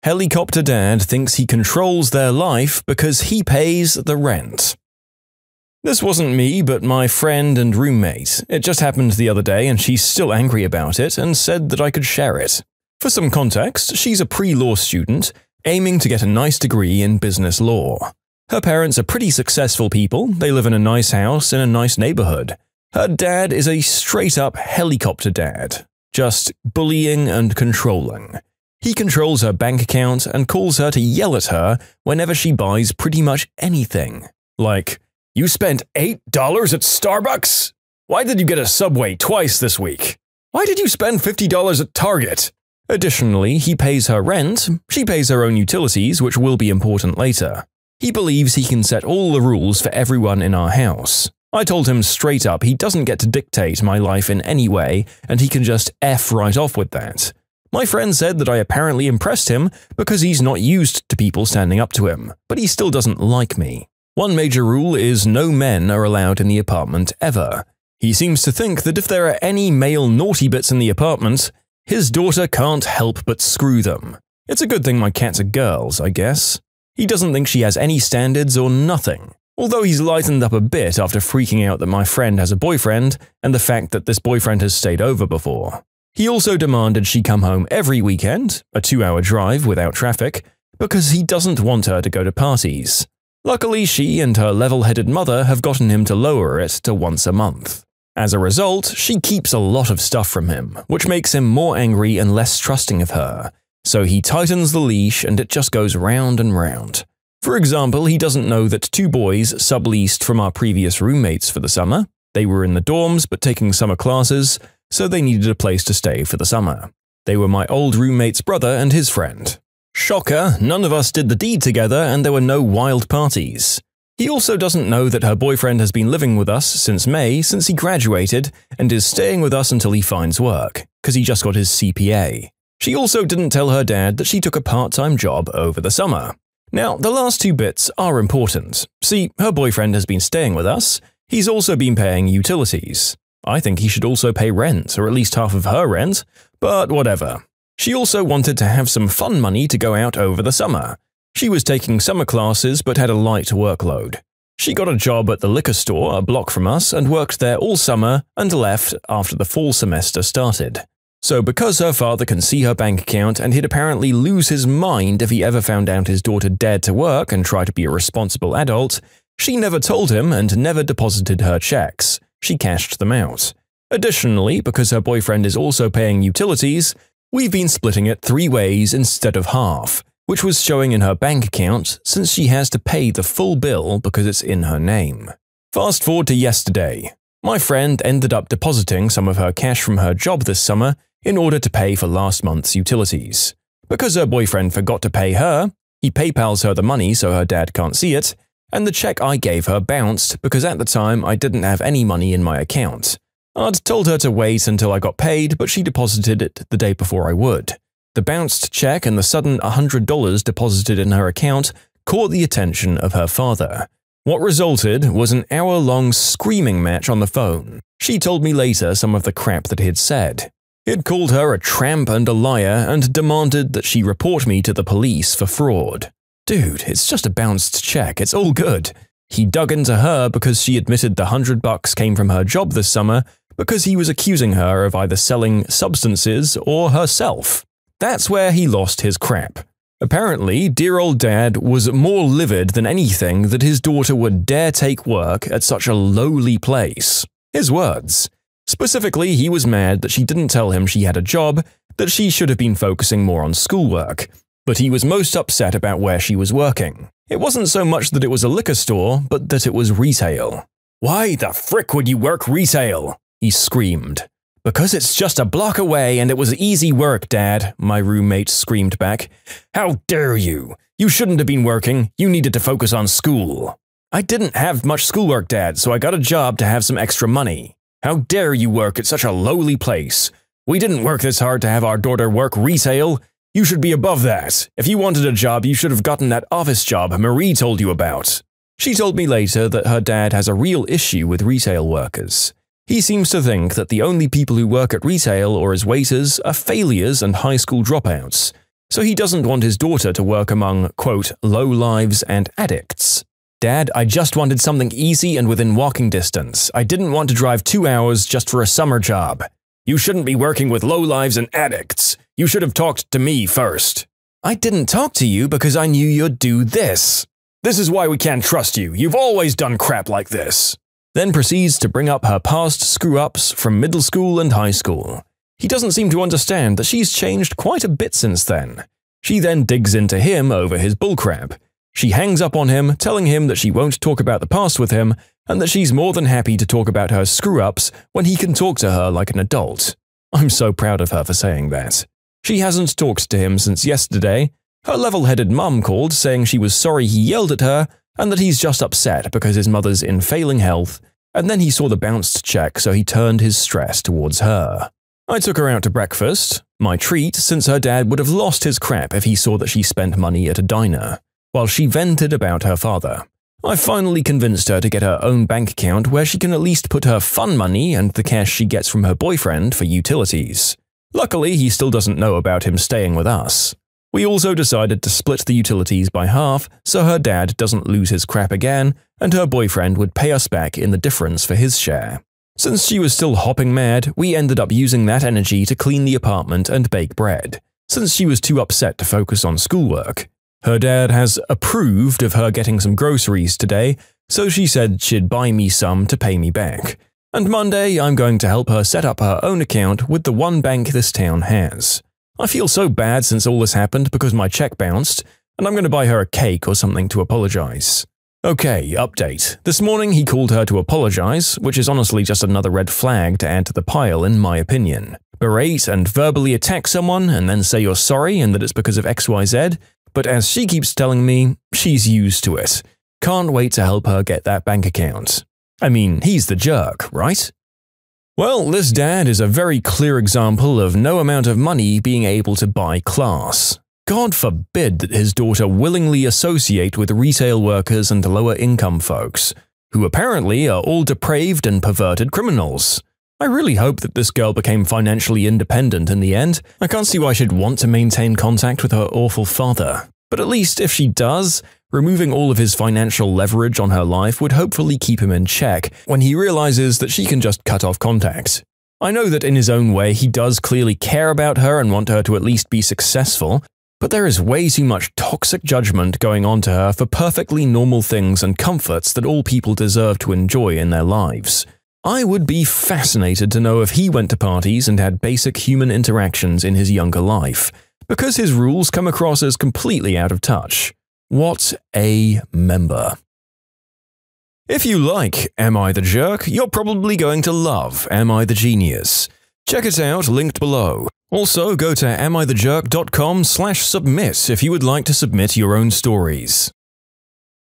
Helicopter dad thinks he controls their life because he pays the rent. This wasn't me, but my friend and roommate. It just happened the other day and she's still angry about it and said that I could share it. For some context, she's a pre-law student, aiming to get a nice degree in business law. Her parents are pretty successful people, they live in a nice house in a nice neighborhood. Her dad is a straight-up helicopter dad, just bullying and controlling. He controls her bank account and calls her to yell at her whenever she buys pretty much anything. Like, "You spent $8 at Starbucks? Why did you get a Subway twice this week? Why did you spend $50 at Target?" Additionally, he pays her rent, she pays her own utilities, which will be important later. He believes he can set all the rules for everyone in our house. I told him straight up he doesn't get to dictate my life in any way, and he can just F right off with that. My friend said that I apparently impressed him because he's not used to people standing up to him, but he still doesn't like me. One major rule is no men are allowed in the apartment ever. He seems to think that if there are any male naughty bits in the apartment, his daughter can't help but screw them. It's a good thing my cats are girls, I guess. He doesn't think she has any standards or nothing, although he's lightened up a bit after freaking out that my friend has a boyfriend and the fact that this boyfriend has stayed over before. He also demanded she come home every weekend, a 2-hour drive without traffic, because he doesn't want her to go to parties. Luckily, she and her level-headed mother have gotten him to lower it to once a month. As a result, she keeps a lot of stuff from him, which makes him more angry and less trusting of her. So he tightens the leash and it just goes round and round. For example, he doesn't know that 2 boys subleased from our previous roommates for the summer. They were in the dorms but taking summer classes, so they needed a place to stay for the summer. They were my old roommate's brother and his friend. Shocker, none of us did the deed together and there were no wild parties. He also doesn't know that her boyfriend has been living with us since May, since he graduated, and is staying with us until he finds work, because he just got his CPA. She also didn't tell her dad that she took a part-time job over the summer. Now, the last 2 bits are important. See, her boyfriend has been staying with us. He's also been paying utilities. I think he should also pay rent, or at least half of her rent, but whatever. She also wanted to have some fun money to go out over the summer. She was taking summer classes but had a light workload. She got a job at the liquor store a block from us and worked there all summer and left after the fall semester started. So because her father can see her bank account and he'd apparently lose his mind if he ever found out his daughter dared to work and try to be a responsible adult, she never told him and never deposited her checks. She cashed them out. Additionally, because her boyfriend is also paying utilities, we've been splitting it 3 ways instead of half, which was showing in her bank account since she has to pay the full bill because it's in her name. Fast forward to yesterday. My friend ended up depositing some of her cash from her job this summer in order to pay for last month's utilities. Because her boyfriend forgot to pay her, he PayPals her the money so her dad can't see it, and the check I gave her bounced because at the time I didn't have any money in my account. I'd told her to wait until I got paid, but she deposited it the day before I would. The bounced check and the sudden $100 deposited in her account caught the attention of her father. What resulted was an hour-long screaming match on the phone. She told me later some of the crap that he'd said. He'd called her a tramp and a liar and demanded that she report me to the police for fraud. Dude, it's just a bounced check, it's all good. He dug into her because she admitted the $100 came from her job this summer because he was accusing her of either selling substances or herself. That's where he lost his crap. Apparently, dear old dad was more livid than anything that his daughter would dare take work at such a lowly place. His words. Specifically, he was mad that she didn't tell him she had a job, that she should have been focusing more on schoolwork. But he was most upset about where she was working. It wasn't so much that it was a liquor store, but that it was retail. "Why the frick would you work retail?" he screamed. "Because it's just a block away and it was easy work, Dad," my roommate screamed back. "How dare you? You shouldn't have been working. You needed to focus on school." "I didn't have much schoolwork, Dad, so I got a job to have some extra money." "How dare you work at such a lowly place? We didn't work this hard to have our daughter work retail. You should be above that. If you wanted a job, you should have gotten that office job Marie told you about." She told me later that her dad has a real issue with retail workers. He seems to think that the only people who work at retail or as waiters are failures and high school dropouts. so he doesn't want his daughter to work among, quote, lowlives and addicts. Dad, I just wanted something easy and within walking distance. I didn't want to drive 2 hours just for a summer job. You shouldn't be working with lowlives and addicts. You should have talked to me first. I didn't talk to you because I knew you'd do this. This is why we can't trust you. You've always done crap like this. Then proceeds to bring up her past screw-ups from middle school and high school. He doesn't seem to understand that she's changed quite a bit since then. She then digs into him over his bullcrap. She hangs up on him, telling him that she won't talk about the past with him, and that she's more than happy to talk about her screw-ups when he can talk to her like an adult. I'm so proud of her for saying that. She hasn't talked to him since yesterday. Her level-headed mum called saying she was sorry he yelled at her and that he's just upset because his mother's in failing health, and then he saw the bounced check so he turned his stress towards her. I took her out to breakfast, my treat since her dad would have lost his crap if he saw that she spent money at a diner, while she vented about her father. I finally convinced her to get her own bank account where she can at least put her fun money and the cash she gets from her boyfriend for utilities. Luckily, he still doesn't know about him staying with us. We also decided to split the utilities by half so her dad doesn't lose his crap again and her boyfriend would pay us back in the difference for his share. Since she was still hopping mad, we ended up using that energy to clean the apartment and bake bread, since she was too upset to focus on schoolwork. Her dad has approved of her getting some groceries today, so she said she'd buy me some to pay me back. And Monday, I'm going to help her set up her own account with the one bank this town has. I feel so bad since all this happened because my check bounced, and I'm going to buy her a cake or something to apologize. Okay, update. This morning he called her to apologize, which is honestly just another red flag to add to the pile in my opinion. Berate and verbally attack someone and then say you're sorry and that it's because of XYZ, but as she keeps telling me, she's used to it. Can't wait to help her get that bank account. I mean, he's the jerk, right? Well, this dad is a very clear example of no amount of money being able to buy class. God forbid that his daughter willingly associate with retail workers and lower-income folks, who apparently are all depraved and perverted criminals. I really hope that this girl became financially independent in the end. I can't see why she'd want to maintain contact with her awful father. But at least if she does, removing all of his financial leverage on her life would hopefully keep him in check when he realizes that she can just cut off contact. I know that in his own way he does clearly care about her and want her to at least be successful, but there is way too much toxic judgment going on to her for perfectly normal things and comforts that all people deserve to enjoy in their lives. I would be fascinated to know if he went to parties and had basic human interactions in his younger life, because his rules come across as completely out of touch. What a member. If you like Am I the Jerk, you're probably going to love Am I the Genius. Check it out, linked below. Also, go to amithejerk.com/submit if you would like to submit your own stories.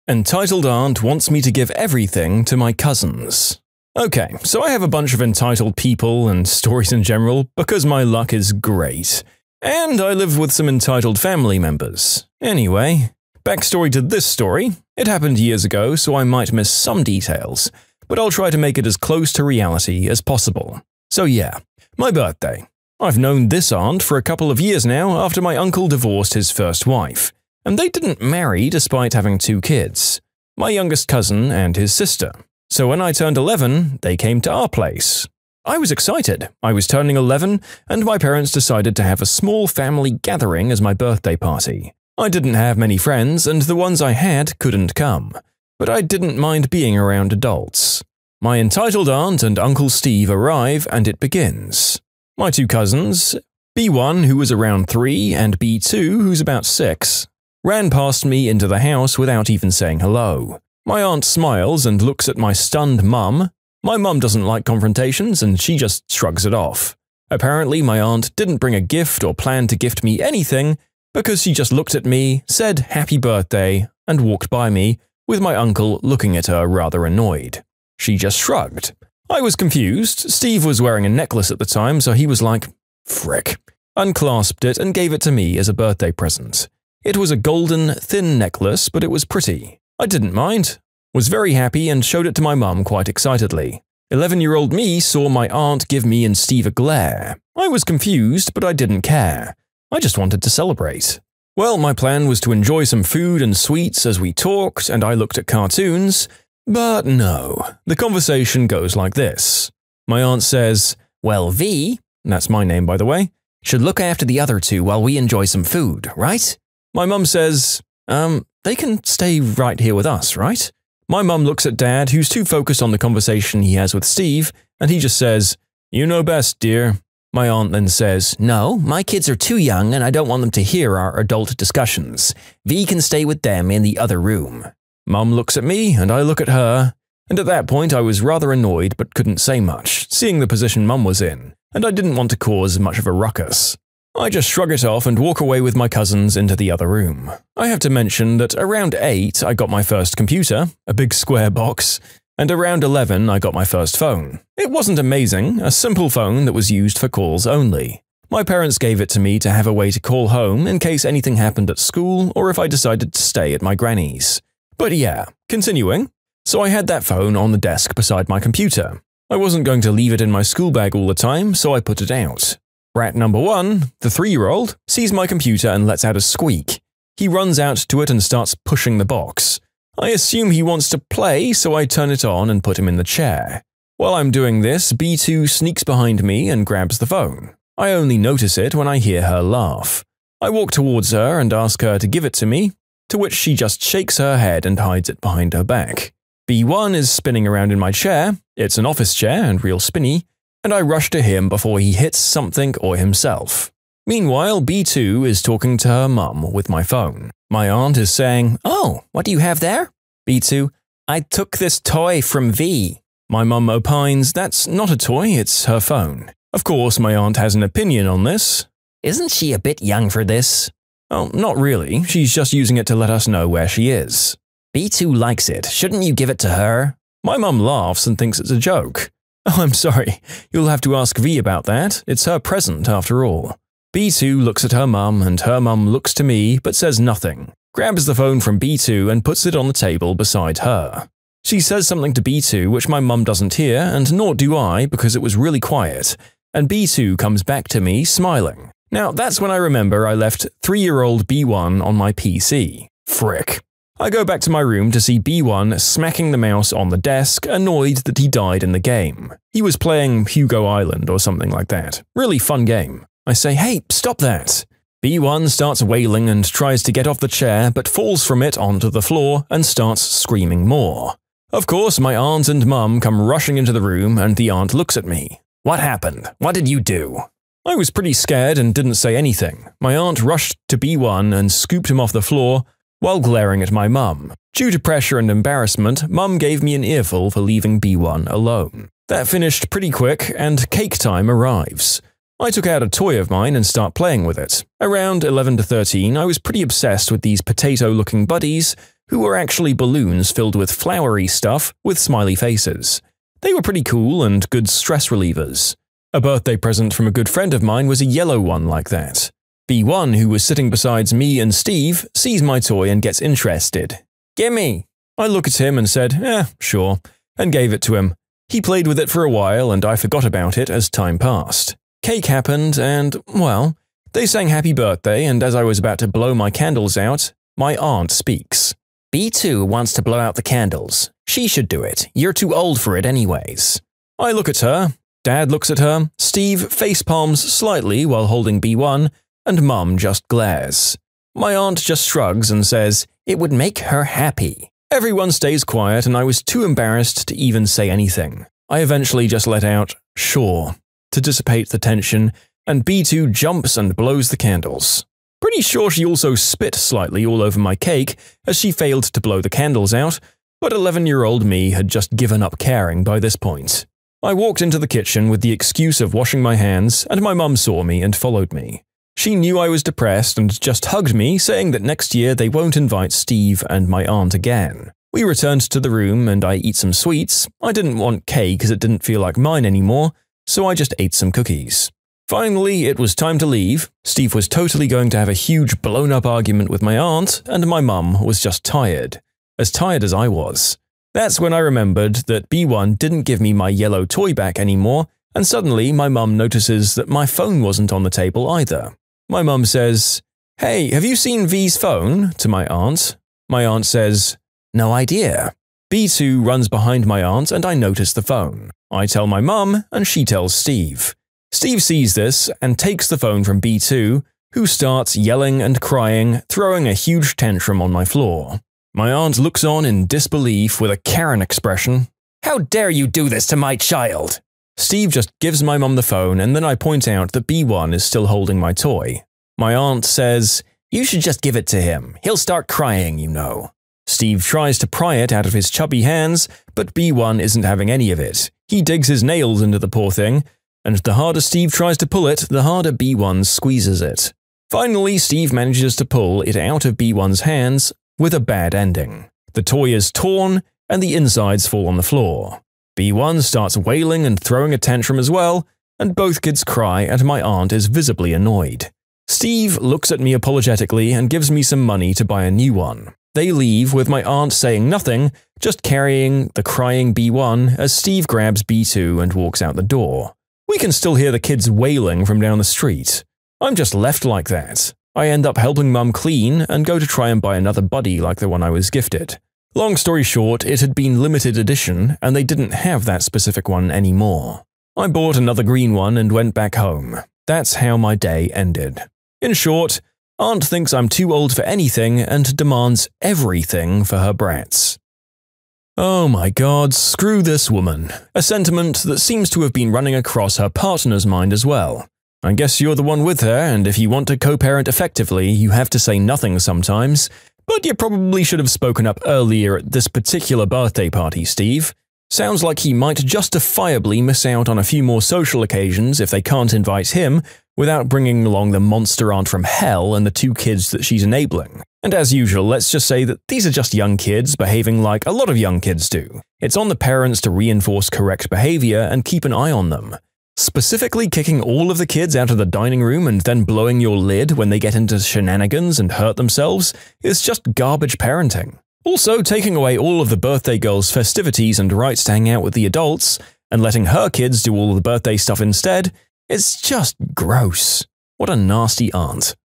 Entitled Aunt wants me to give everything to my cousins. Okay, so I have a bunch of entitled people and stories in general because my luck is great. And I live with some entitled family members. Anyway, backstory to this story. It happened years ago, so I might miss some details, but I'll try to make it as close to reality as possible. So yeah, my birthday. I've known this aunt for a couple of years now after my uncle divorced his first wife, and they didn't marry despite having 2 kids, my youngest cousin and his sister. So when I turned 11, they came to our place. I was excited. I was turning 11, and my parents decided to have a small family gathering as my birthday party. I didn't have many friends, and the ones I had couldn't come, but I didn't mind being around adults. My entitled aunt and Uncle Steve arrive, and it begins. My 2 cousins, B1 who was around 3 and B2 who's about 6, ran past me into the house without even saying hello. My aunt smiles and looks at my stunned mum. My mum doesn't like confrontations and she just shrugs it off. Apparently my aunt didn't bring a gift or plan to gift me anything because she just looked at me, said happy birthday, and walked by me, with my uncle looking at her rather annoyed. She just shrugged. I was confused. Steve was wearing a necklace at the time, so he was like, frick, unclasped it and gave it to me as a birthday present. It was a golden, thin necklace, but it was pretty. I didn't mind, was very happy and showed it to my mum quite excitedly. 11-year-old me saw my aunt give me and Steve a glare. I was confused, but I didn't care. I just wanted to celebrate. Well, my plan was to enjoy some food and sweets as we talked and I looked at cartoons, but no. The conversation goes like this. My aunt says, "Well, V," that's my name by the way, "should look after the other two while we enjoy some food, right?" My mum says, they can stay right here with us, right? My mum looks at Dad, who's too focused on the conversation he has with Steve, and he just says, "You know best, dear." My aunt then says, "No, my kids are too young and I don't want them to hear our adult discussions. V can stay with them in the other room." Mum looks at me and I look at her, and at that point I was rather annoyed but couldn't say much, seeing the position Mum was in, and I didn't want to cause much of a ruckus. I just shrug it off and walk away with my cousins into the other room. I have to mention that around 8 I got my first computer, a big square box, and around 11 I got my first phone. It wasn't amazing, a simple phone that was used for calls only. My parents gave it to me to have a way to call home in case anything happened at school or if I decided to stay at my granny's. But yeah, continuing. So I had that phone on the desk beside my computer. I wasn't going to leave it in my school bag all the time, so I put it out. Rat number 1, the 3-year-old, sees my computer and lets out a squeak. He runs out to it and starts pushing the box. I assume he wants to play, so I turn it on and put him in the chair. While I'm doing this, B2 sneaks behind me and grabs the phone. I only notice it when I hear her laugh. I walk towards her and ask her to give it to me, to which she just shakes her head and hides it behind her back. B1 is spinning around in my chair, it's an office chair and real spinny, and I rush to him before he hits something or himself. Meanwhile, B2 is talking to her mum with my phone. My aunt is saying, "Oh, what do you have there?" B2, "I took this toy from V." My mum opines that's not a toy, it's her phone. Of course, my aunt has an opinion on this. "Isn't she a bit young for this?" Oh, not really, she's just using it to let us know where she is. "B2 likes it, shouldn't you give it to her?" My mum laughs and thinks it's a joke. "Oh, I'm sorry, you'll have to ask V about that, it's her present after all." B2 looks at her mum and her mum looks to me but says nothing, grabs the phone from B2 and puts it on the table beside her. She says something to B2 which my mum doesn't hear and nor do I because it was really quiet, and B2 comes back to me smiling. Now that's when I remember I left 3-year-old B1 on my PC. Frick. I go back to my room to see B1 smacking the mouse on the desk, annoyed that he died in the game. He was playing Hugo Island or something like that. Really fun game. I say, "Hey, stop that." B1 starts wailing and tries to get off the chair but falls from it onto the floor and starts screaming more. Of course, my aunt and mum come rushing into the room and the aunt looks at me. "What happened? What did you do?" I was pretty scared and didn't say anything. My aunt rushed to B1 and scooped him off the floor while glaring at my mum. Due to pressure and embarrassment, mum gave me an earful for leaving B1 alone. That finished pretty quick and cake time arrives. I took out a toy of mine and start playing with it. Around 11 to 13, I was pretty obsessed with these potato-looking buddies who were actually balloons filled with flowery stuff with smiley faces. They were pretty cool and good stress relievers. A birthday present from a good friend of mine was a yellow one like that. B1, who was sitting beside me and Steve, sees my toy and gets interested. "Gimme!" I look at him and said, sure, and gave it to him. He played with it for a while and I forgot about it as time passed. Cake happened and, well, they sang happy birthday and as I was about to blow my candles out, my aunt speaks. "B2 wants to blow out the candles. She should do it. You're too old for it anyways." I look at her, Dad looks at her, Steve facepalms slightly while holding B1, and Mum just glares. My aunt just shrugs and says, "It would make her happy." Everyone stays quiet and I was too embarrassed to even say anything. I eventually just let out, "Sure," to dissipate the tension, and B2 jumps and blows the candles. Pretty sure she also spit slightly all over my cake as she failed to blow the candles out, but 11-year-old me had just given up caring by this point. I walked into the kitchen with the excuse of washing my hands and my mum saw me and followed me. She knew I was depressed and just hugged me, saying that next year they won't invite Steve and my aunt again. We returned to the room and I eat some sweets. I didn't want cake as it didn't feel like mine anymore, so I just ate some cookies. Finally, it was time to leave. Steve was totally going to have a huge blown-up argument with my aunt, and my mum was just tired. As tired as I was. That's when I remembered that B1 didn't give me my yellow toy back anymore, and suddenly my mum notices that my phone wasn't on the table either. My mum says, "Hey, have you seen V's phone?" to my aunt. My aunt says, "No idea." B2 runs behind my aunt and I notice the phone. I tell my mum and she tells Steve. Steve sees this and takes the phone from B2, who starts yelling and crying, throwing a huge tantrum on my floor. My aunt looks on in disbelief with a Karen expression. "How dare you do this to my child?" Steve just gives my mum the phone and then I point out that B1 is still holding my toy. My aunt says, "You should just give it to him. He'll start crying, you know." Steve tries to pry it out of his chubby hands, but B1 isn't having any of it. He digs his nails into the poor thing, and the harder Steve tries to pull it, the harder B1 squeezes it. Finally, Steve manages to pull it out of B1's hands with a bad ending. The toy is torn, and the insides fall on the floor. B1 starts wailing and throwing a tantrum as well, and both kids cry and my aunt is visibly annoyed. Steve looks at me apologetically and gives me some money to buy a new one. They leave with my aunt saying nothing, just carrying the crying B1 as Steve grabs B2 and walks out the door. We can still hear the kids wailing from down the street. I'm just left like that. I end up helping Mum clean and go to try and buy another buddy like the one I was gifted. Long story short, it had been limited edition and they didn't have that specific one anymore. I bought another green one and went back home. That's how my day ended. In short, Aunt thinks I'm too old for anything and demands everything for her brats. Oh my god, screw this woman. A sentiment that seems to have been running across her partner's mind as well. I guess you're the one with her, and if you want to co-parent effectively, you have to say nothing sometimes, but you probably should have spoken up earlier at this particular birthday party, Steve. Sounds like he might justifiably miss out on a few more social occasions if they can't invite him without bringing along the monster aunt from hell and the two kids that she's enabling. And as usual, let's just say that these are just young kids behaving like a lot of young kids do. It's on the parents to reinforce correct behavior and keep an eye on them. Specifically kicking all of the kids out of the dining room and then blowing your lid when they get into shenanigans and hurt themselves is just garbage parenting. Also, taking away all of the birthday girl's festivities and rights to hang out with the adults, and letting her kids do all the birthday stuff instead, is just gross. What a nasty aunt.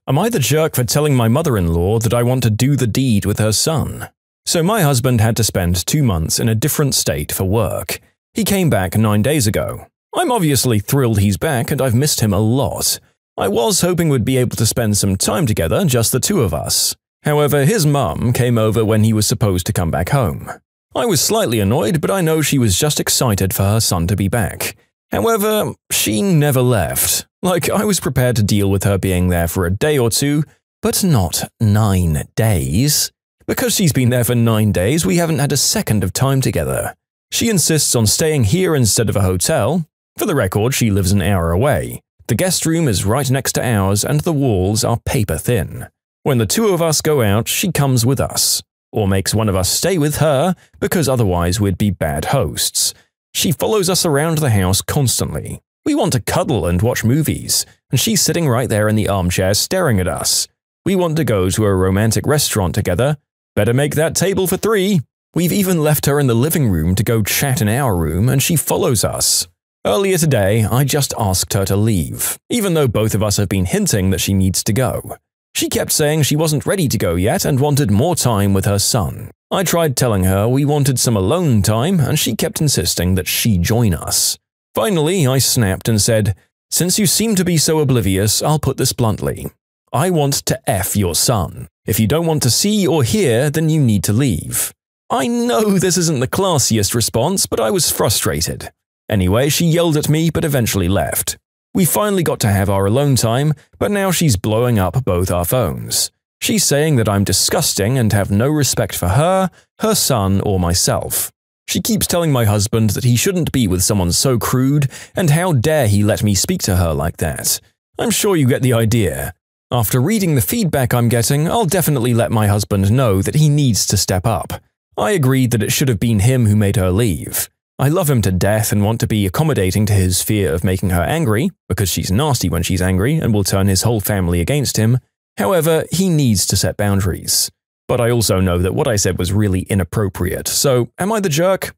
Am I the jerk for telling my mother-in-law that I want to do the deed with her son? So my husband had to spend 2 months in a different state for work. He came back 9 days ago. I'm obviously thrilled he's back and I've missed him a lot. I was hoping we'd be able to spend some time together, just the two of us. However, his mum came over when he was supposed to come back home. I was slightly annoyed, but I know she was just excited for her son to be back. However, she never left. Like, I was prepared to deal with her being there for a day or two, but not 9 days. Because she's been there for 9 days, we haven't had a second of time together. She insists on staying here instead of a hotel. For the record, she lives an hour away. The guest room is right next to ours and the walls are paper thin. When the two of us go out, she comes with us. Or makes one of us stay with her, because otherwise we'd be bad hosts. She follows us around the house constantly. We want to cuddle and watch movies, and she's sitting right there in the armchair staring at us. We want to go to a romantic restaurant together. Better make that table for 3. We've even left her in the living room to go chat in our room, and she follows us. Earlier today, I just asked her to leave, even though both of us have been hinting that she needs to go. She kept saying she wasn't ready to go yet and wanted more time with her son. I tried telling her we wanted some alone time, and she kept insisting that she join us. Finally, I snapped and said, "Since you seem to be so oblivious, I'll put this bluntly. I want to F your son. If you don't want to see or hear, then you need to leave." I know this isn't the classiest response, but I was frustrated. Anyway, she yelled at me but eventually left. We finally got to have our alone time, but now she's blowing up both our phones. She's saying that I'm disgusting and have no respect for her, her son, or myself. She keeps telling my husband that he shouldn't be with someone so crude, and how dare he let me speak to her like that. I'm sure you get the idea. After reading the feedback I'm getting, I'll definitely let my husband know that he needs to step up. I agreed that it should have been him who made her leave. I love him to death and want to be accommodating to his fear of making her angry, because she's nasty when she's angry and will turn his whole family against him. However, he needs to set boundaries. But I also know that what I said was really inappropriate, so am I the jerk?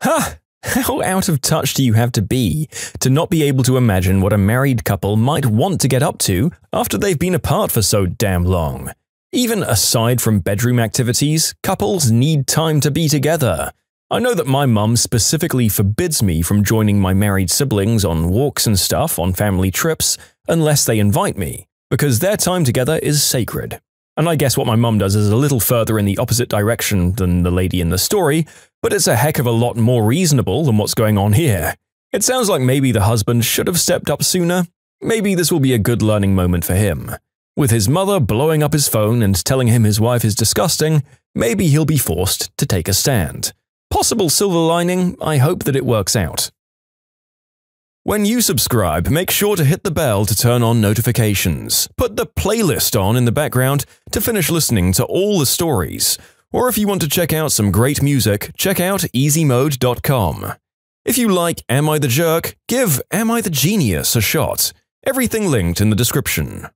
Ha! How out of touch do you have to be to not be able to imagine what a married couple might want to get up to after they've been apart for so damn long? Even aside from bedroom activities, couples need time to be together. I know that my mum specifically forbids me from joining my married siblings on walks and stuff on family trips unless they invite me, because their time together is sacred. And I guess what my mum does is a little further in the opposite direction than the lady in the story, but it's a heck of a lot more reasonable than what's going on here. It sounds like maybe the husband should have stepped up sooner. Maybe this will be a good learning moment for him. With his mother blowing up his phone and telling him his wife is disgusting, maybe he'll be forced to take a stand. Possible silver lining, I hope that it works out. When you subscribe, make sure to hit the bell to turn on notifications. Put the playlist on in the background to finish listening to all the stories. Or if you want to check out some great music, check out easymode.com. If you like Am I the Jerk, give Am I the Genius a shot. Everything linked in the description.